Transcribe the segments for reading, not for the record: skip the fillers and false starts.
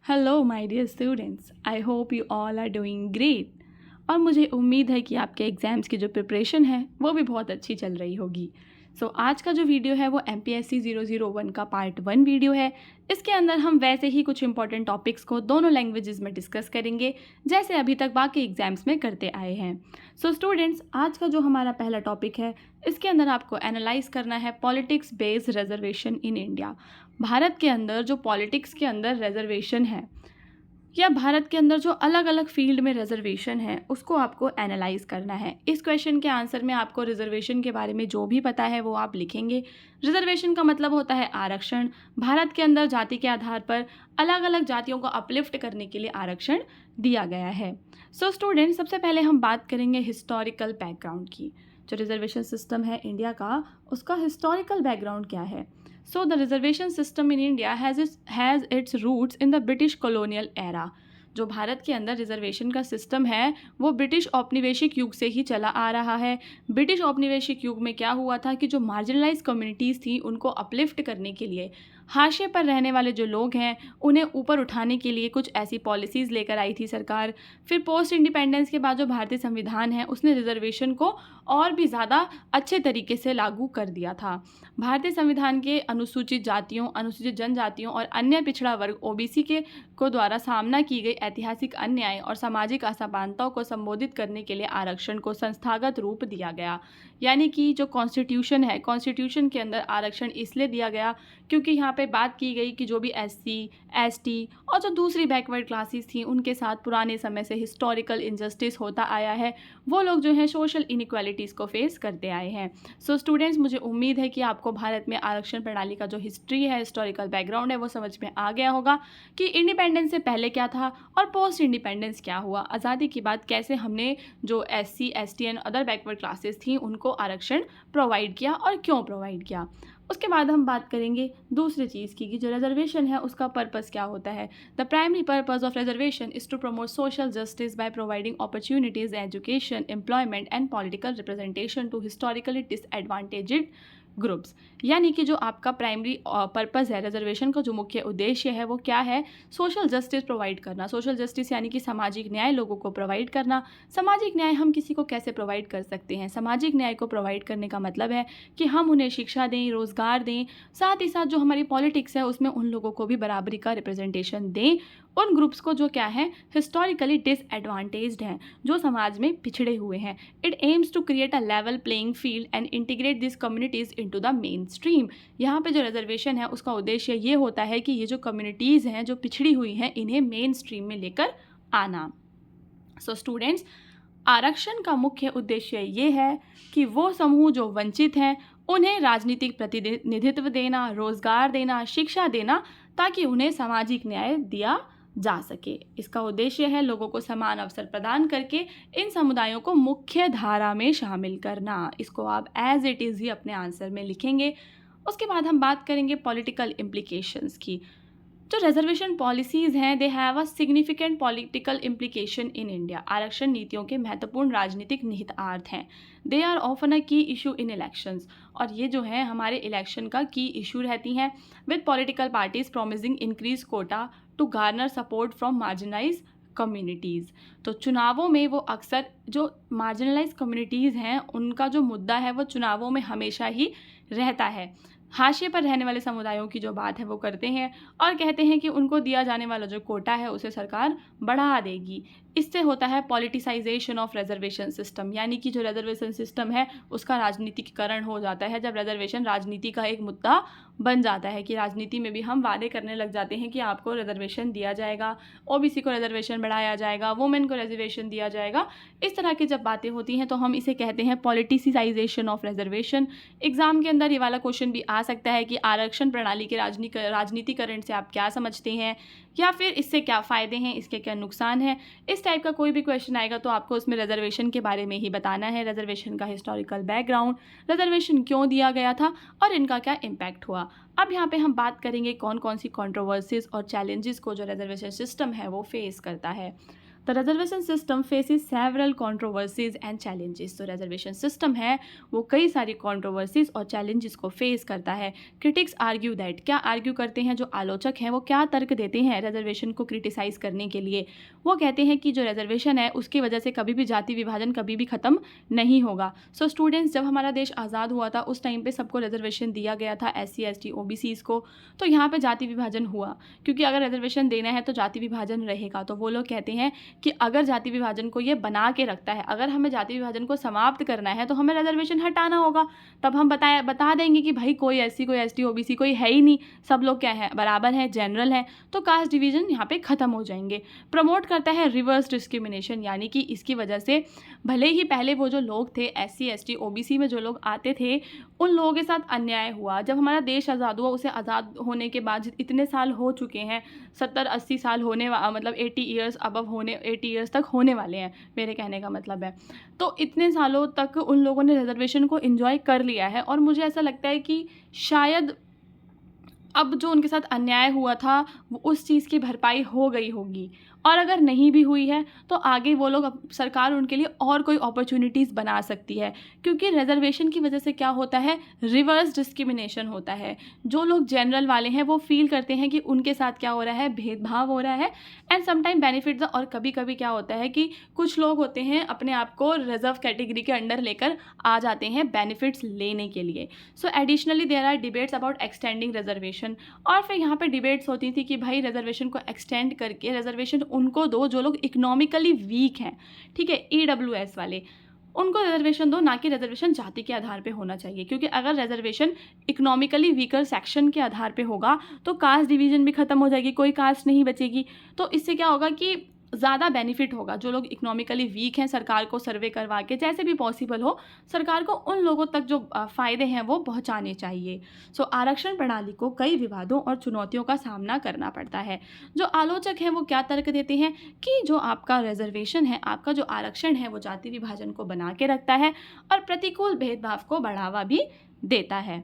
Hello my dear students, I hope you all are doing great. और मुझे उम्मीद है कि आपके एग्ज़ाम्स की जो प्रिपरेशन है वो भी बहुत अच्छी चल रही होगी। आज का जो वीडियो है वो MPSC 001 का पार्ट 1 वीडियो है। इसके अंदर हम वैसे ही कुछ इंपॉर्टेंट टॉपिक्स को दोनों लैंग्वेजेस में डिस्कस करेंगे जैसे अभी तक बाकी एग्जाम्स में करते आए हैं। स्टूडेंट्स, आज का जो हमारा पहला टॉपिक है इसके अंदर आपको एनालाइज करना है politics based reservation in India. Bharat के अंदर जो पॉलिटिक्स के अंदर रिजर्वेशन है या भारत के अंदर जो अलग अलग फील्ड में रिजर्वेशन है उसको आपको एनालाइज करना है। इस क्वेश्चन के आंसर में आपको रिजर्वेशन के बारे में जो भी पता है वो आप लिखेंगे। रिजर्वेशन का मतलब होता है आरक्षण। भारत के अंदर जाति के आधार पर अलग अलग जातियों को अपलिफ्ट करने के लिए आरक्षण दिया गया है। स्टूडेंट, सबसे पहले हम बात करेंगे हिस्टोरिकल बैकग्राउंड की। जो रिजर्वेशन सिस्टम है इंडिया का, उसका हिस्टोरिकल बैकग्राउंड क्या है। The reservation system in India has its roots in the British colonial era। जो भारत के अंदर रिजर्वेशन का सिस्टम है वो ब्रिटिश औपनिवेशिक युग से ही चला आ रहा है। ब्रिटिश औपनिवेशिक युग में क्या हुआ था कि जो मार्जिनलाइज कम्युनिटीज़ थी उनको अपलिफ्ट करने के लिए, हाशिए पर रहने वाले जो लोग हैं उन्हें ऊपर उठाने के लिए कुछ ऐसी पॉलिसीज़ लेकर आई थी सरकार। फिर पोस्ट इंडिपेंडेंस के बाद जो भारतीय संविधान है उसने रिजर्वेशन को और भी ज़्यादा अच्छे तरीके से लागू कर दिया था। भारतीय संविधान के अनुसूचित जातियों, अनुसूचित जनजातियों और अन्य पिछड़ा वर्ग OBC के को द्वारा सामना की गई ऐतिहासिक अन्याय और सामाजिक असमानताओं को संबोधित करने के लिए आरक्षण को संस्थागत रूप दिया गया। यानी कि जो कॉन्स्टिट्यूशन है, कॉन्स्टिट्यूशन के अंदर आरक्षण इसलिए दिया गया क्योंकि यहाँ पे बात की गई कि जो भी SC, ST और जो दूसरी बैकवर्ड क्लासेस थी उनके साथ पुराने समय से हिस्टोरिकल इनजस्टिस होता आया है। वो लोग जो हैं सोशल इनइक्वालिटीज़ को फेस करते आए हैं। स्टूडेंट्स, मुझे उम्मीद है कि आपको भारत में आरक्षण प्रणाली का जो हिस्ट्री है, हिस्टोरिकल बैकग्राउंड है, वो समझ में आ गया होगा कि इंडिपेंडेंस से पहले क्या था और पोस्ट इंडिपेंडेंस क्या हुआ। आज़ादी के बाद कैसे हमने जो SC, ST and other backward classes थी उनको आरक्षण प्रोवाइड किया और क्यों प्रोवाइड किया। उसके बाद हम बात करेंगे दूसरी चीज़ की कि जो रिजर्वेशन है उसका पर्पस क्या होता है। The primary purpose of reservation is to promote social justice by providing opportunities, education, employment and political representation to historically disadvantaged groups. यानी कि जो आपका प्राइमरी पर्पस है, रिजर्वेशन का जो मुख्य उद्देश्य है वो क्या है, सोशल जस्टिस प्रोवाइड करना। सोशल जस्टिस यानी कि सामाजिक न्याय लोगों को प्रोवाइड करना। सामाजिक न्याय हम किसी को कैसे प्रोवाइड कर सकते हैं? सामाजिक न्याय को प्रोवाइड करने का मतलब है कि हम उन्हें शिक्षा दें, रोज़गार दें, साथ ही साथ जो हमारी पॉलिटिक्स है उसमें उन लोगों को भी बराबरी का रिप्रेजेंटेशन दें, उन ग्रुप्स को जो क्या है, हिस्टोरिकली डिसएडवांटेज्ड हैं, जो समाज में पिछड़े हुए हैं। It aims to create a level playing field and integrate this communities into the mainstream. यहाँ पे जो रिजर्वेशन है उसका उद्देश्य ये होता है कि ये जो कम्युनिटीज़ हैं जो पिछड़ी हुई हैं इन्हें मेन स्ट्रीम में लेकर आना। स्टूडेंट्स, आरक्षण का मुख्य उद्देश्य ये है कि वो समूह जो वंचित हैं उन्हें राजनीतिक प्रतिनिधित्व देना, रोजगार देना, शिक्षा देना, ताकि उन्हें सामाजिक न्याय दिया जा सके। इसका उद्देश्य है लोगों को समान अवसर प्रदान करके इन समुदायों को मुख्य धारा में शामिल करना। इसको आप एज इट इज़ ही अपने आंसर में लिखेंगे। उसके बाद हम बात करेंगे पॉलिटिकल इम्प्लीकेशंस की। जो रिजर्वेशन पॉलिसीज़ हैं they have a significant political implication in India. आरक्षण नीतियों के महत्वपूर्ण राजनीतिक निहितार्थ हैं। दे आर ऑफन अ की इशू इन इलेक्शंस। और ये जो है हमारे इलेक्शन का की इशू रहती हैं, with political parties promising increase quota to garner support from marginalise communities. तो चुनावों में वो अक्सर जो मार्जिनलाइज कम्युनिटीज़ हैं उनका जो मुद्दा है वो चुनावों में हमेशा ही रहता है। हाशिए पर रहने वाले समुदायों की जो बात है वो करते हैं और कहते हैं कि उनको दिया जाने वाला जो कोटा है उसे सरकार बढ़ा देगी। इससे होता है पॉलिटिसाइजेशन ऑफ रिजर्वेशन सिस्टम, यानी कि जो रिजर्वेशन सिस्टम है उसका राजनीतिकरण हो जाता है। जब रिजर्वेशन राजनीति का एक मुद्दा बन जाता है कि राजनीति में भी हम वादे करने लग जाते हैं कि आपको रिजर्वेशन दिया जाएगा, OBC को रिजर्वेशन बढ़ाया जाएगा, वुमेन को रिजर्वेशन दिया जाएगा, इस तरह की जब बातें होती हैं तो हम इसे कहते हैं पॉलिटिसाइजेशन ऑफ रिजर्वेशन। एग्जाम के अंदर ये वाला क्वेश्चन भी आ सकता है कि आरक्षण प्रणाली के राजनीतिकरण से आप क्या समझते हैं, या फिर इससे क्या फ़ायदे हैं, इसके क्या नुकसान हैं। इस टाइप का कोई भी क्वेश्चन आएगा तो आपको उसमें रिजर्वेशन के बारे में ही बताना है, रिजर्वेशन का हिस्टोरिकल बैकग्राउंड, रिजर्वेशन क्यों दिया गया था और इनका क्या इम्पैक्ट हुआ। अब यहाँ पे हम बात करेंगे कौन कौन सी कंट्रोवर्सीज और चैलेंजेस को जो रिजर्वेशन सिस्टम है वो फेस करता है। The reservation system faces several controversies and challenges. तो रिजर्वेशन सिस्टम है वो कई सारी कंट्रोवर्सीज और चैलेंजेस को फेस करता है। क्रिटिक्स आर्ग्यू दैट, क्या आर्ग्यू करते हैं जो आलोचक हैं, वो क्या तर्क देते हैं रिजर्वेशन को क्रिटिसाइज करने के लिए। वो कहते हैं कि जो रिजर्वेशन है उसकी वजह से कभी भी जाति विभाजन कभी भी ख़त्म नहीं होगा। सो स्टूडेंट्स, जब हमारा देश आज़ाद हुआ था उस टाइम पे सबको रिजर्वेशन दिया गया था, SC ST OBCs को। तो यहाँ पे जाति विभाजन हुआ, क्योंकि अगर रिजर्वेशन देना है तो जाति विभाजन रहेगा। तो वो लोग कहते हैं कि अगर जाति विभाजन को ये बना के रखता है, अगर हमें जाति विभाजन को समाप्त करना है तो हमें रिजर्वेशन हटाना होगा। तब हम बता देंगे कि भाई कोई SC कोई ST OBC कोई है ही नहीं, सब लोग क्या है, बराबर हैं, जनरल हैं। तो कास्ट डिवीजन यहाँ पे ख़त्म हो जाएंगे। प्रमोट करता है रिवर्स डिस्क्रिमिनेशन, यानी कि इसकी वजह से भले ही पहले वो जो लोग थे SC ST OBC में जो लोग आते थे उन लोगों के साथ अन्याय हुआ। जब हमारा देश आज़ाद हुआ, उसे आज़ाद होने के बाद इतने साल हो चुके हैं, 70-80 साल होने मतलब 80 ईयर्स अबव होने 80 ईयर्स तक होने वाले हैं, मेरे कहने का मतलब है। तो इतने सालों तक उन लोगों ने रिजर्वेशन को एंजॉय कर लिया है और मुझे ऐसा लगता है कि शायद अब जो उनके साथ अन्याय हुआ था वो उस चीज़ की भरपाई हो गई होगी, और अगर नहीं भी हुई है तो आगे वो लोग सरकार उनके लिए और कोई अपॉर्चुनिटीज़ बना सकती है। क्योंकि रिजर्वेशन की वजह से क्या होता है, रिवर्स डिस्क्रिमिनेशन होता है। जो लोग जनरल वाले हैं वो फील करते हैं कि उनके साथ क्या हो रहा है, भेदभाव हो रहा है। एंड समटाइम बेनिफिट्स, और कभी कभी क्या होता है कि कुछ लोग होते हैं अपने आप को रिजर्व कैटेगरी के अंडर लेकर आ जाते हैं बेनिफिट्स लेने के लिए। So additionally there are debates about extending reservation. और फिर यहाँ पे डिबेट्स होती थी कि भाई रिजर्वेशन को एक्सटेंड करके रिजर्वेशन उनको दो जो लोग इकोनॉमिकली वीक हैं, ठीक है, EWS वाले, उनको रिजर्वेशन दो, ना कि रिजर्वेशन जाति के आधार पे होना चाहिए। क्योंकि अगर रिजर्वेशन इकोनॉमिकली वीकर सेक्शन के आधार पे होगा तो कास्ट डिवीजन भी खत्म हो जाएगी, कोई कास्ट नहीं बचेगी। तो इससे क्या होगा कि ज़्यादा बेनिफिट होगा। जो लोग इकोनॉमिकली वीक हैं, सरकार को सर्वे करवा के जैसे भी पॉसिबल हो सरकार को उन लोगों तक जो फ़ायदे हैं वो पहुंचाने चाहिए। सो आरक्षण प्रणाली को कई विवादों और चुनौतियों का सामना करना पड़ता है। जो आलोचक हैं वो क्या तर्क देते हैं कि जो आपका रिजर्वेशन है, आपका जो आरक्षण है, वो जाति विभाजन को बना के रखता है और प्रतिकूल भेदभाव को बढ़ावा भी देता है।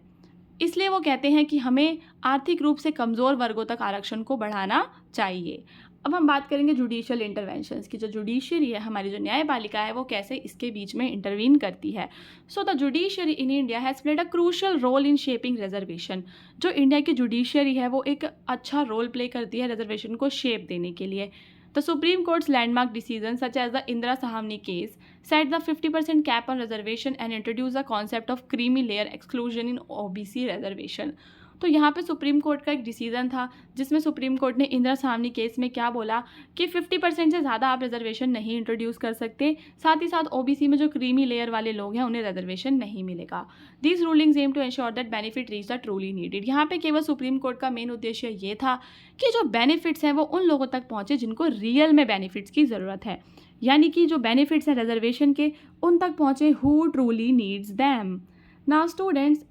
इसलिए वो कहते हैं कि हमें आर्थिक रूप से कमज़ोर वर्गों तक आरक्षण को बढ़ाना चाहिए। अब हम बात करेंगे जुडिशियल इंटरवेंशंस की। जो जुडिशरी है, हमारी जो न्यायपालिका है, वो कैसे इसके बीच में इंटरवीन करती है। So the judiciary in India has played a crucial role in shaping reservation. जो इंडिया की जुडिशरी है वो एक अच्छा रोल प्ले करती है रिजर्वेशन को शेप देने के लिए। The Supreme Court's landmark decisions, such as the Indira Sahamni case, set the 50% cap on reservation and introduced the concept of creamy layer exclusion in OBC reservation. तो यहाँ पे supreme court का एक decision था जिसमें सुप्रीम कोर्ट ने Indira Sahni case में क्या बोला कि 50% से ज़्यादा आप रिजर्वेशन नहीं इंट्रोड्यूस कर सकते। साथ ही साथ OBC में जो क्रीमी लेयर वाले लोग हैं उन्हें रिजर्वेशन नहीं मिलेगा। These rulings aim to ensure that benefit reach the truly needed. यहाँ पे केवल सुप्रीम कोर्ट का मेन उद्देश्य ये था कि जो बेनिफिट्स हैं वो उन लोगों तक पहुँचे जिनको रियल में बेनिफिट्स की ज़रूरत है, यानी कि जो बेनिफिट्स हैं रिजर्वेशन के उन तक पहुँचे who truly needs them. Now students,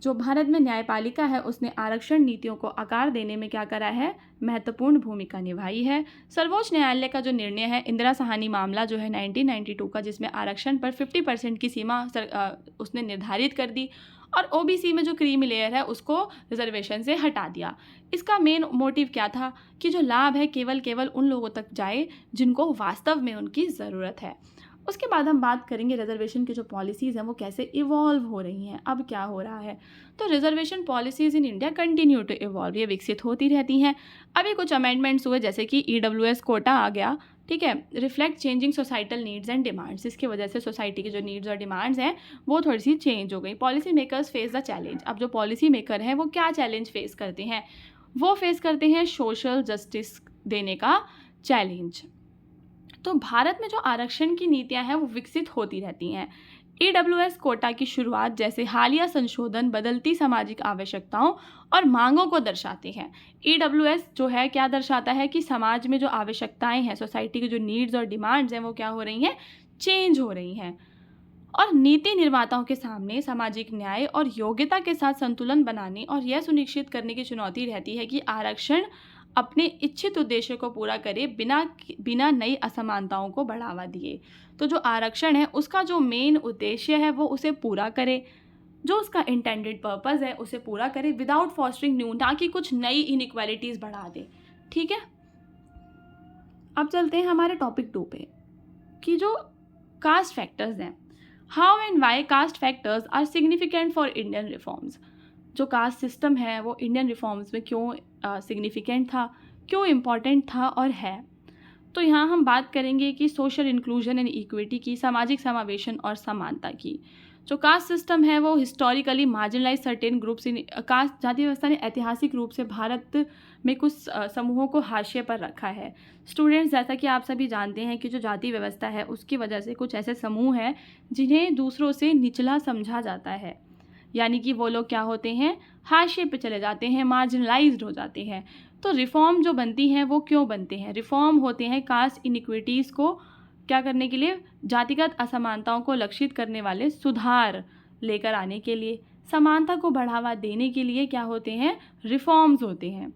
जो भारत में न्यायपालिका है उसने आरक्षण नीतियों को आकार देने में क्या करा है, महत्वपूर्ण भूमिका निभाई है। सर्वोच्च न्यायालय का जो निर्णय है इंदिरा साहनी मामला जो है 1992 का, जिसमें आरक्षण पर 50% की सीमा उसने निर्धारित कर दी और OBC में जो क्रीमी लेयर है उसको रिजर्वेशन से हटा दिया। इसका मेन मोटिव क्या था कि जो लाभ है केवल उन लोगों तक जाए जिनको वास्तव में उनकी ज़रूरत है। उसके बाद हम बात करेंगे रिजर्वेशन की जो पॉलिसीज़ हैं वो कैसे इवॉल्व हो रही हैं, अब क्या हो रहा है। तो reservation policies in India continue to evolve, ये विकसित होती रहती हैं। अभी कुछ अमेंडमेंट्स हुए जैसे कि EWS कोटा आ गया, ठीक है, reflect changing societal needs and demands. इसकी वजह से सोसाइटी की जो नीड्स और डिमांड्स हैं वो थोड़ी सी चेंज हो गई। Policy makers face the challenge. अब जो पॉलिसी मेकर हैं वो क्या चैलेंज फेस करते हैं, वो फेस करते हैं सोशल जस्टिस देने का चैलेंज। तो भारत में जो आरक्षण की नीतियां हैं वो विकसित होती रहती हैं। EWS कोटा की शुरुआत जैसे हालिया संशोधन बदलती सामाजिक आवश्यकताओं और मांगों को दर्शाते हैं। EWS जो है क्या दर्शाता है कि समाज में जो आवश्यकताएं हैं, सोसाइटी की जो नीड्स और डिमांड्स हैं वो क्या हो रही हैं, चेंज हो रही हैं। और नीति निर्माताओं के सामने सामाजिक न्याय और योग्यता के साथ संतुलन बनाने और यह सुनिश्चित करने की चुनौती रहती है कि आरक्षण अपने इच्छित उद्देश्य को पूरा करे बिना नई असमानताओं को बढ़ावा दिए। तो जो आरक्षण है उसका जो मेन उद्देश्य है वो उसे पूरा करे, जो उसका इंटेंडेड पर्पस है उसे पूरा करे विदाउट फॉस्टरिंग न्यू, ताकि कुछ नई इनइक्वालिटीज़ बढ़ा दे। ठीक है, अब चलते हैं हमारे टॉपिक 2 पे कि जो कास्ट फैक्टर्स हैं, how and why caste factors are significant for Indian reforms. जो कास्ट सिस्टम है वो इंडियन रिफॉर्म्स में क्यों सिग्निफिकेंट था, क्यों इम्पॉर्टेंट था और है। तो यहाँ हम बात करेंगे कि सोशल इंक्लूजन एंड इक्विटी की, सामाजिक समावेशन और समानता की। जो कास्ट सिस्टम है वो historically marginalise certain groups in caste, जाति व्यवस्था ने ऐतिहासिक रूप से भारत में कुछ समूहों को हाशिए पर रखा है। स्टूडेंट्स, जैसा कि आप सभी जानते हैं कि जो जाति व्यवस्था है उसकी वजह से कुछ ऐसे समूह हैं जिन्हें दूसरों से निचला समझा जाता है, यानी कि वो लोग क्या होते हैं, हाशिए पे चले जाते हैं, मार्जिनलाइज्ड हो जाते हैं। तो रिफॉर्म जो बनती हैं वो क्यों बनते हैं? रिफॉर्म होते हैं कास्ट इनइक्विटीज़ को क्या करने के लिए, जातिगत असमानताओं को लक्षित करने वाले सुधार लेकर आने के लिए, समानता को बढ़ावा देने के लिए क्या होते हैं, रिफॉर्म्स होते हैं,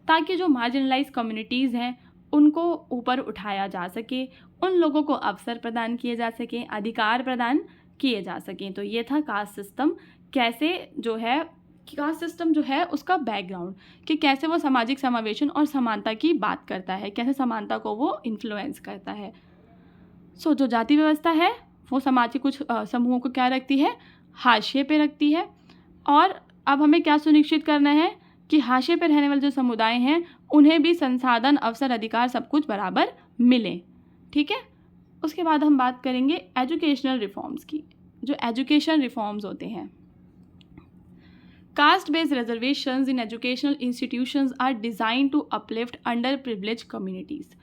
ताकि जो मार्जिनलाइज कम्युनिटीज़ हैं उनको ऊपर उठाया जा सके, उन लोगों को अवसर प्रदान किए जा सकें, अधिकार प्रदान किए जा सकें। तो ये था कास्ट सिस्टम, कैसे जो है कास्ट सिस्टम जो है उसका बैकग्राउंड, कि कैसे वो सामाजिक समावेशन और समानता की बात करता है, कैसे समानता को वो इन्फ्लुएंस करता है। सो जो जाति व्यवस्था है वो समाज के कुछ समूहों को क्या रखती है, हाशिए पे रखती है। और अब हमें क्या सुनिश्चित करना है कि हाशिए पे रहने वाले जो समुदाय हैं उन्हें भी संसाधन, अवसर, अधिकार सब कुछ बराबर मिले। ठीक है। उसके बाद हम बात करेंगे एजुकेशनल रिफॉर्म्स की। जो एजुकेशन रिफॉर्म्स होते हैं, caste based reservations in educational institutions are design to uplift under privilege communities.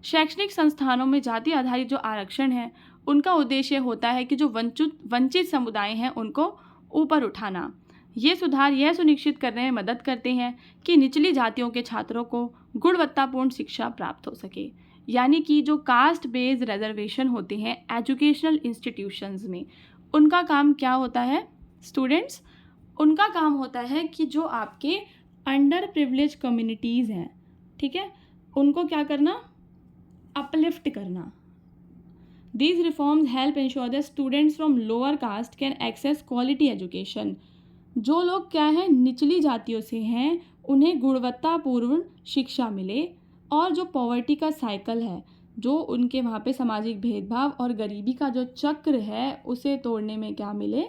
शैक्षणिक संस्थानों में जाति आधारित जो आरक्षण है उनका उद्देश्य होता है कि जो वंचित समुदाय हैं उनको ऊपर उठाना। ये सुधार यह सुनिश्चित करने में मदद करते हैं कि निचली जातियों के छात्रों को गुणवत्तापूर्ण शिक्षा प्राप्त हो सके। यानी कि जो कास्ट बेस्ड रिजर्वेशन होते हैं एजुकेशनल इंस्टीट्यूशंस में, उनका काम क्या होता है स्टूडेंट्स, उनका काम होता है कि जो आपके अंडर प्रिविलेज कम्युनिटीज़ हैं, ठीक है, उनको क्या करना, अपलिफ्ट करना। These reforms help ensure that students from lower caste can access quality education. जो लोग क्या है निचली जातियों से हैं उन्हें गुणवत्तापूर्ण शिक्षा मिले, और जो पॉवर्टी का साइकिल है, जो उनके वहाँ पे सामाजिक भेदभाव और गरीबी का जो चक्र है उसे तोड़ने में क्या मिले,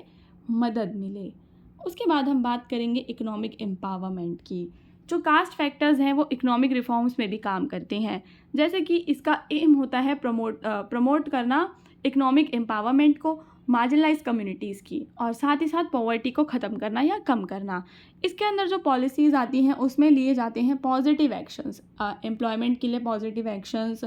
मदद मिले। उसके बाद हम बात करेंगे इकोनॉमिक एम्पावरमेंट की। जो कास्ट फैक्टर्स हैं वो इकोनॉमिक रिफॉर्म्स में भी काम करते हैं, जैसे कि इसका एम होता है प्रमोट करना इकोनॉमिक एम्पावरमेंट को, मार्जिनलाइज कम्युनिटीज़ की, और साथ ही साथ पॉवर्टी को ख़त्म करना या कम करना। इसके अंदर जो पॉलिसीज़ आती हैं उसमें लिए जाते हैं पॉजिटिव एक्शंस, एम्प्लॉयमेंट के लिए पॉजिटिव एक्शंस,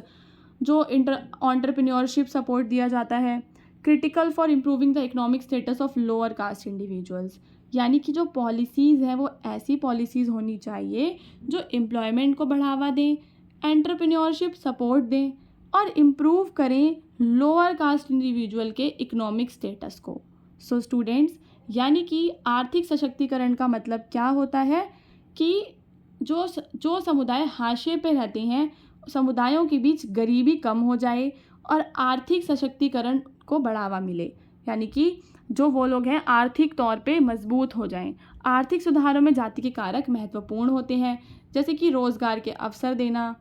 जो एंटरप्रेन्योरशिप सपोर्ट दिया जाता है, critical for improving the economic status of lower caste individuals. यानी कि जो पॉलिसीज़ हैं वो ऐसी पॉलिसीज़ होनी चाहिए जो एम्प्लॉयमेंट को बढ़ावा दें, एंटरप्रेन्योरशिप सपोर्ट दें और इम्प्रूव करें लोअर कास्ट इंडिविजुअल के इकोनॉमिक स्टेटस को। सो स्टूडेंट्स, यानी कि आर्थिक सशक्तिकरण का मतलब क्या होता है कि जो समुदाय हाशिए पे रहते हैं समुदायों के बीच गरीबी कम हो जाए और आर्थिक सशक्तिकरण को बढ़ावा मिले, यानी कि जो वो लोग हैं आर्थिक तौर पे मजबूत हो जाएं। आर्थिक सुधारों में जाति के कारक महत्वपूर्ण होते हैं, जैसे कि रोज़गार के अवसर देना,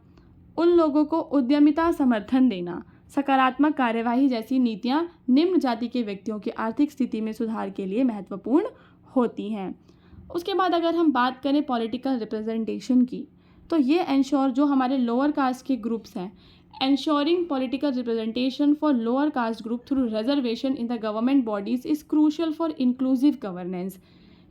उन लोगों को उद्यमिता समर्थन देना, सकारात्मक कार्यवाही जैसी नीतियां निम्न जाति के व्यक्तियों की आर्थिक स्थिति में सुधार के लिए महत्वपूर्ण होती हैं। उसके बाद अगर हम बात करें पॉलिटिकल रिप्रेजेंटेशन की, तो ये एंश्योर जो हमारे लोअर कास्ट के ग्रुप्स हैं, ensuring political representation for lower caste group through reservation in the government bodies is crucial for inclusive governance।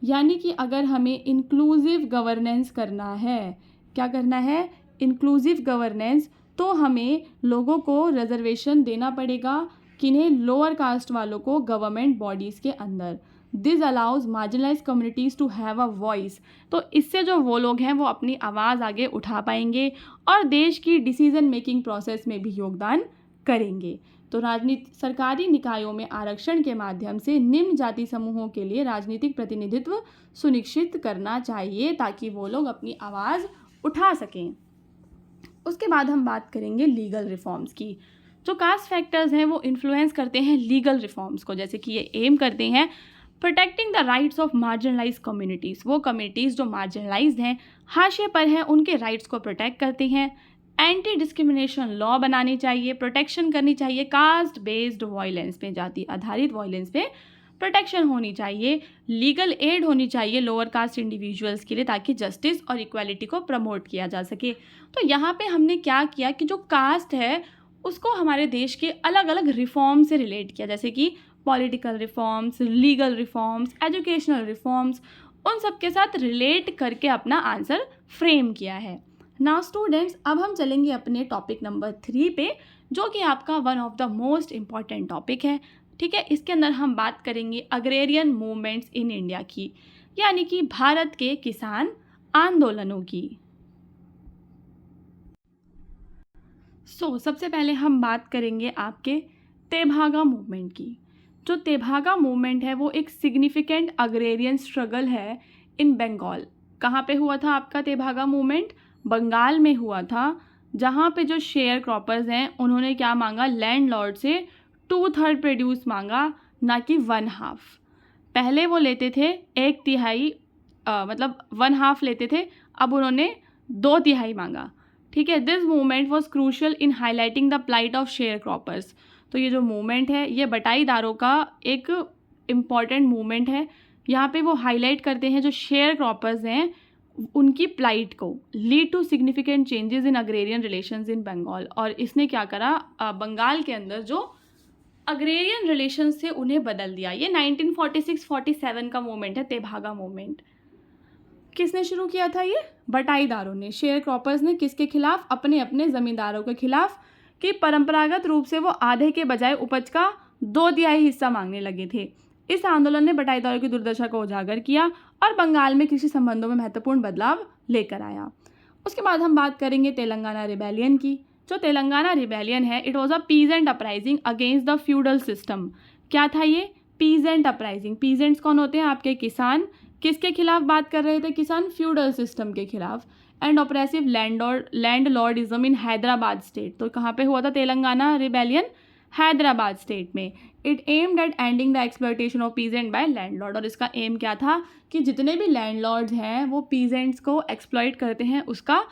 यानी कि अगर हमें inclusive governance करना है, क्या करना है, inclusive governance, तो हमें लोगों को reservation देना पड़ेगा, किन्हें, लोअर कास्ट वालों को गवर्नमेंट बॉडीज़ के अंदर। This allows marginalise communities to have a voice. तो इससे जो वो लोग हैं वो अपनी आवाज़ आगे उठा पाएंगे और देश की डिसीजन मेकिंग प्रोसेस में भी योगदान करेंगे। तो सरकारी निकायों में आरक्षण के माध्यम से निम्न जाति समूहों के लिए राजनीतिक प्रतिनिधित्व सुनिश्चित करना चाहिए ताकि वो लोग अपनी आवाज़ उठा सकें। उसके बाद हम बात करेंगे लीगल रिफॉर्म्स की। जो कास्ट फैक्टर्स हैं वो इन्फ्लुएंस करते हैं लीगल रिफॉर्म्स को, जैसे कि ये एम करते हैं protecting the rights of marginalise communities. वो कम्युनिटीज़ जो मार्जिनलाइज्ड हैं, हाशिए पर हैं, उनके राइट्स को प्रोटेक्ट करते हैं। एंटी डिस्क्रिमिनेशन लॉ बनानी चाहिए, प्रोटेक्शन करनी चाहिए कास्ट बेस्ड वायलेंस पे, जाति आधारित वायलेंस पे प्रोटेक्शन होनी चाहिए, लीगल एड होनी चाहिए लोअर कास्ट इंडिविजुअल्स के लिए ताकि जस्टिस और इक्वालिटी को प्रमोट किया जा सके। तो यहाँ पे हमने क्या किया कि जो कास्ट है उसको हमारे देश के अलग अलग रिफॉर्म से रिलेट किया, जैसे कि political reforms, legal reforms, educational reforms, उन सब के साथ रिलेट करके अपना आंसर फ्रेम किया है। नाउ स्टूडेंट्स, अब हम चलेंगे अपने टॉपिक नंबर 3 पे, जो कि आपका one of the most important topic है। ठीक है, इसके अंदर हम बात करेंगे अग्रेरियन मूवमेंट्स इन इंडिया की, यानी कि भारत के किसान आंदोलनों की। सबसे पहले हम बात करेंगे आपके तेभागा मूवमेंट की। जो तेभागा मूवमेंट है वो एक सिग्निफिकेंट अग्रेरियन स्ट्रगल है इन बंगाल। कहाँ पे हुआ था आपका तेभागा मूवमेंट? बंगाल में हुआ था, जहाँ पे जो शेयर क्रॉपर्स हैं उन्होंने क्या मांगा? लैंडलॉर्ड से 2/3 प्रोड्यूस मांगा, ना कि 1/2। पहले वो लेते थे 1/3, मतलब 1/2 लेते थे, अब उन्होंने 2/3 मांगा। ठीक है, this movement was crucial in highlighting the plight of sharecroppers. तो ये जो मूवमेंट है ये बटाईदारों का एक इम्पॉर्टेंट मूवमेंट है। यहाँ पे वो हाईलाइट करते हैं जो शेयर क्रॉपर्स हैं उनकी प्लाइट को। Lead to significant changes in agrarian relations in Bengal. और इसने क्या करा? बंगाल के अंदर जो अग्रेरियन रिलेशंस थे उन्हें बदल दिया। ये 1946-47 का मूवमेंट है, तेभागा मूवमेंट। किसने शुरू किया था ये? बटाईदारों ने। शेयर क्रॉपर्स ने किसके खिलाफ? अपने अपने ज़मींदारों के खिलाफ, कि परंपरागत रूप से वो आधे के बजाय उपज का 2/3 हिस्सा मांगने लगे थे। इस आंदोलन ने बटाईदारों की दुर्दशा को उजागर किया और बंगाल में कृषि संबंधों में महत्वपूर्ण बदलाव लेकर आया। उसके बाद हम बात करेंगे तेलंगाना रिबेलियन की। जो तेलंगाना रिबेलियन है, it was a peasant uprising against the feudal system. क्या था ये? Peasant uprising. पीजेंट्स कौन होते हैं? आपके किसान। किसके खिलाफ बात कर रहे थे किसान? फ्यूडल सिस्टम के खिलाफ। And oppressive landlordism in Hyderabad state. तो कहाँ पे हुआ था तेलंगाना रिबेलियन? हैदराबाद स्टेट में। It aimed at ending the exploitation of peasant by landlord. और इसका एम क्या था? कि जितने भी लैंडलॉर्ड्स हैं वो पीजेंट्स को एक्सप्लॉयट करते हैं, उसका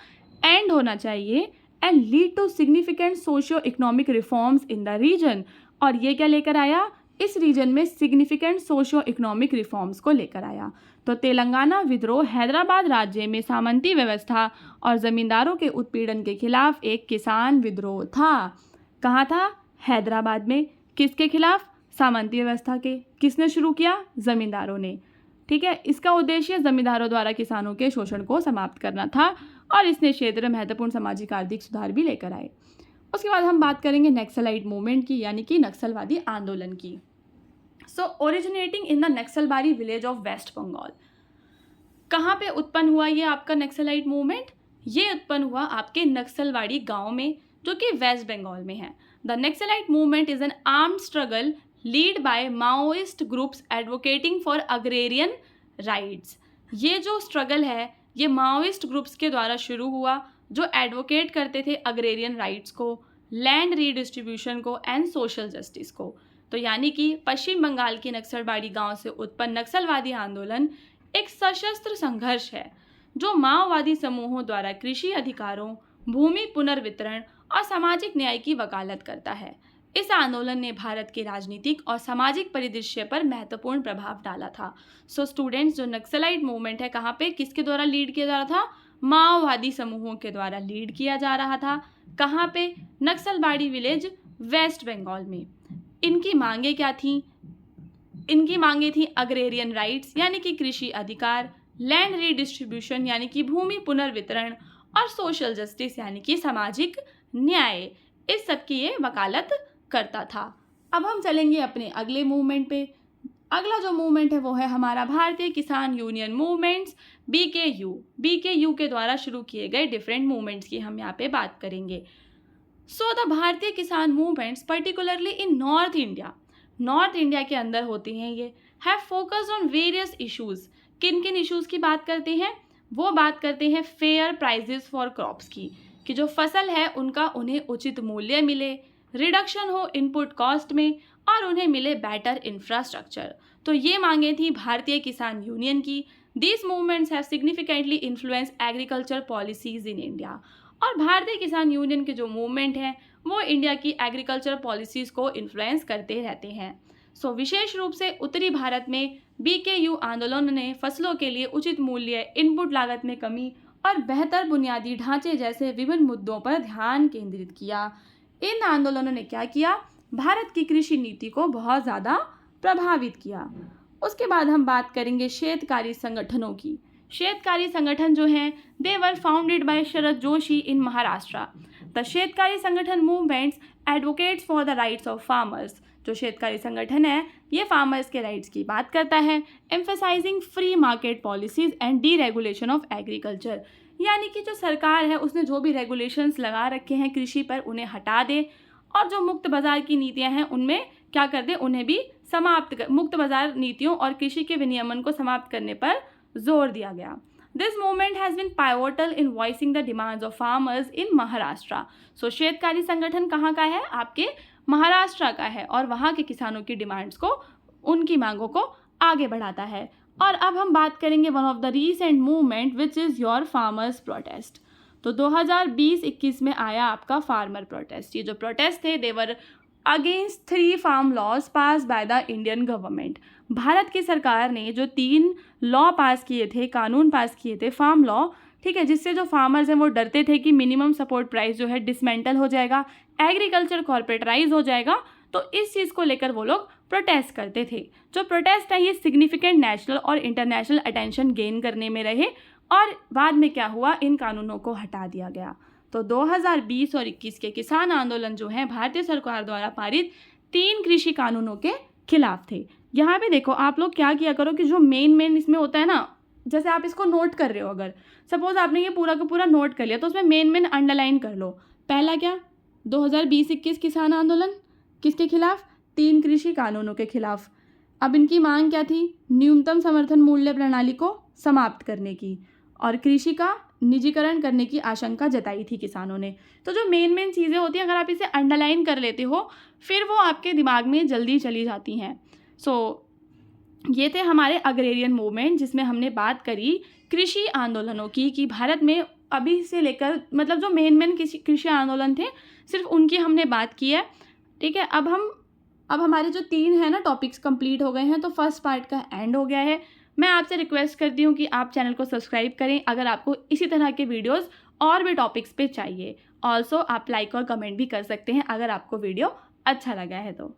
एंड होना चाहिए। And lead to significant socio economic reforms in the region. और ये क्या लेकर आया? इस रीजन में सिग्निफिकेंट सोशियो इकोनॉमिक रिफॉर्म्स को लेकर आया। तो तेलंगाना विद्रोह हैदराबाद राज्य में सामंती व्यवस्था और ज़मींदारों के उत्पीड़न के खिलाफ एक किसान विद्रोह था। कहाँ था? हैदराबाद में। किसके खिलाफ? सामंती व्यवस्था के। किसने शुरू किया? ज़मींदारों ने। ठीक है, इसका उद्देश्य ज़मींदारों द्वारा किसानों के शोषण को समाप्त करना था और इसने क्षेत्र में महत्वपूर्ण सामाजिक आर्थिक सुधार भी लेकर आए। उसके बाद हम बात करेंगे नक्सलाइट मूवमेंट की, यानी कि नक्सलवादी आंदोलन की। Originating in the Naxalbari village of West Bengal. कहाँ पे उत्पन्न हुआ ये आपका नक्सलाइट मूवमेंट? ये उत्पन्न हुआ आपके नक्सलवाड़ी गांव में, जो कि वेस्ट बंगाल में है। The naxalite movement is an armed struggle lead by Maoist groups advocating for agrarian rights. ये जो स्ट्रगल है ये माओइस्ट ग्रुप्स के द्वारा शुरू हुआ, जो एडवोकेट करते थे अग्रेरियन राइट्स को, लैंड रीडिस्ट्रीब्यूशन को एंड सोशल जस्टिस को। तो यानी कि पश्चिम बंगाल के नक्सलबाड़ी गांव से उत्पन्न नक्सलवादी आंदोलन एक सशस्त्र संघर्ष है जो माओवादी समूहों द्वारा कृषि अधिकारों, भूमि पुनर्वितरण और सामाजिक न्याय की वकालत करता है। इस आंदोलन ने भारत के राजनीतिक और सामाजिक परिदृश्य पर महत्वपूर्ण प्रभाव डाला था। स्टूडेंट्स, जो नक्सलाइट मूवमेंट है कहाँ पे किसके द्वारा लीड किया जा रहा था? माओवादी समूहों के द्वारा लीड किया जा रहा था। कहाँ पे? नक्सलबाड़ी विलेज, वेस्ट बंगाल में। इनकी मांगे क्या थी? इनकी मांगे थी अग्रेरियन राइट्स यानी कि कृषि अधिकार, लैंड रीडिस्ट्रीब्यूशन यानी कि भूमि पुनर्वितरण और सोशल जस्टिस यानी कि सामाजिक न्याय। इस सब की ये वकालत करता था। अब हम चलेंगे अपने अगले मूवमेंट पे। अगला जो मूवमेंट है वो है हमारा भारतीय किसान यूनियन मूवमेंट्स, BKU। BKU के द्वारा शुरू किए गए डिफरेंट मूवमेंट्स की हम यहाँ पे बात करेंगे। द भारतीय किसान movements particularly in north India के अंदर होती हैं, ये have focused on various issues. किन किन इश्यूज की बात करते हैं? वो बात करते हैं फेयर प्राइजेस फॉर क्रॉप्स की, कि जो फसल है उनका उन्हें उचित मूल्य मिले, रिडक्शन हो इनपुट कॉस्ट में और उन्हें मिले बेटर इंफ्रास्ट्रक्चर। तो ये मांगे थी भारतीय किसान यूनियन की। These movements have significantly influence agriculture policies in India. और भारतीय किसान यूनियन के जो मूवमेंट है वो इंडिया की एग्रीकल्चर पॉलिसीज़ को इन्फ्लुएंस करते रहते हैं। सो विशेष रूप से उत्तरी भारत में BKU आंदोलन ने फसलों के लिए उचित मूल्य, इनपुट लागत में कमी और बेहतर बुनियादी ढांचे जैसे विभिन्न मुद्दों पर ध्यान केंद्रित किया। इन आंदोलनों ने क्या किया, भारत की कृषि नीति को बहुत ज़्यादा प्रभावित किया। उसके बाद हम बात करेंगे शेतकारी संगठनों की। शेतकारी संगठन जो हैं they were founded by Sharad Joshi in Maharashtra. The Shetkari Sangathan movements advocates for the rights of farmers. जो शेतकारी संगठन है ये फार्मर्स के राइट्स की बात करता है, emphasizing free market policies and deregulation of agriculture. यानी कि जो सरकार है उसने जो भी रेगुलेशंस लगा रखे हैं कृषि पर उन्हें हटा दे और जो मुक्त बाजार की नीतियां हैं उनमें क्या कर दे, उन्हें भी समाप्त कर, मुक्त बाजार नीतियों और कृषि के विनियमन को समाप्त करने पर जोर दिया गया। This movement has been pivotal in voicing the demands of farmers in Maharashtra. So Shetkari Sangathan कहाँ का है, आपके महाराष्ट्र का है और वहाँ के किसानों की डिमांड्स को, उनकी मांगों को आगे बढ़ाता है। और अब हम बात करेंगे one of the recent movement which is your farmers protest. तो 2020-21 में आया आपका फार्मर प्रोटेस्ट। ये जो प्रोटेस्ट थे they were against 3 farm laws passed by the Indian government. Bharat की सरकार ने जो 3 लॉ पास किए थे, कानून पास किए थे, फार्म लॉ, ठीक है, जिससे जो फार्मर्स हैं वो डरते थे कि मिनिमम सपोर्ट प्राइस जो है डिसमेंटल हो जाएगा, एग्रीकल्चर कॉर्पोरेटाइज हो जाएगा, तो इस चीज़ को लेकर वो लोग प्रोटेस्ट करते थे। जो प्रोटेस्ट है ये सिग्निफिकेंट नेशनल और इंटरनेशनल अटेंशन गेन करने में रहे और बाद में क्या हुआ, इन कानूनों को हटा दिया गया। तो 2020 और 21 के किसान आंदोलन जो है भारतीय सरकार द्वारा पारित 3 कृषि कानूनों के खिलाफ थे। यहाँ पे देखो आप लोग क्या किया करो कि जो मेन इसमें होता है ना, जैसे आप इसको नोट कर रहे हो, अगर सपोज आपने ये पूरा का पूरा नोट कर लिया तो उसमें मेन अंडरलाइन कर लो। पहला क्या, 2020-21 किसान आंदोलन किसके खिलाफ, 3 कृषि कानूनों के खिलाफ। अब इनकी मांग क्या थी, न्यूनतम समर्थन मूल्य प्रणाली को समाप्त करने की और कृषि का निजीकरण करने की आशंका जताई थी किसानों ने। तो जो मेन चीज़ें होती हैं अगर आप इसे अंडरलाइन कर लेते हो फिर वो आपके दिमाग में जल्दी चली जाती हैं। सो ये थे हमारे अग्रेरियन मूवमेंट जिसमें हमने बात करी कृषि आंदोलनों की कि भारत में अभी से लेकर मतलब जो मेन कृषि आंदोलन थे सिर्फ उनकी हमने बात की है। ठीक है, अब हमारे जो 3 है ना टॉपिक्स कंप्लीट हो गए हैं तो फर्स्ट पार्ट का एंड हो गया है। मैं आपसे रिक्वेस्ट करती हूँ कि आप चैनल को सब्सक्राइब करें अगर आपको इसी तरह के वीडियोस और भी टॉपिक्स पे चाहिए। ऑल्सो आप लाइक और कमेंट भी कर सकते हैं अगर आपको वीडियो अच्छा लगा है तो।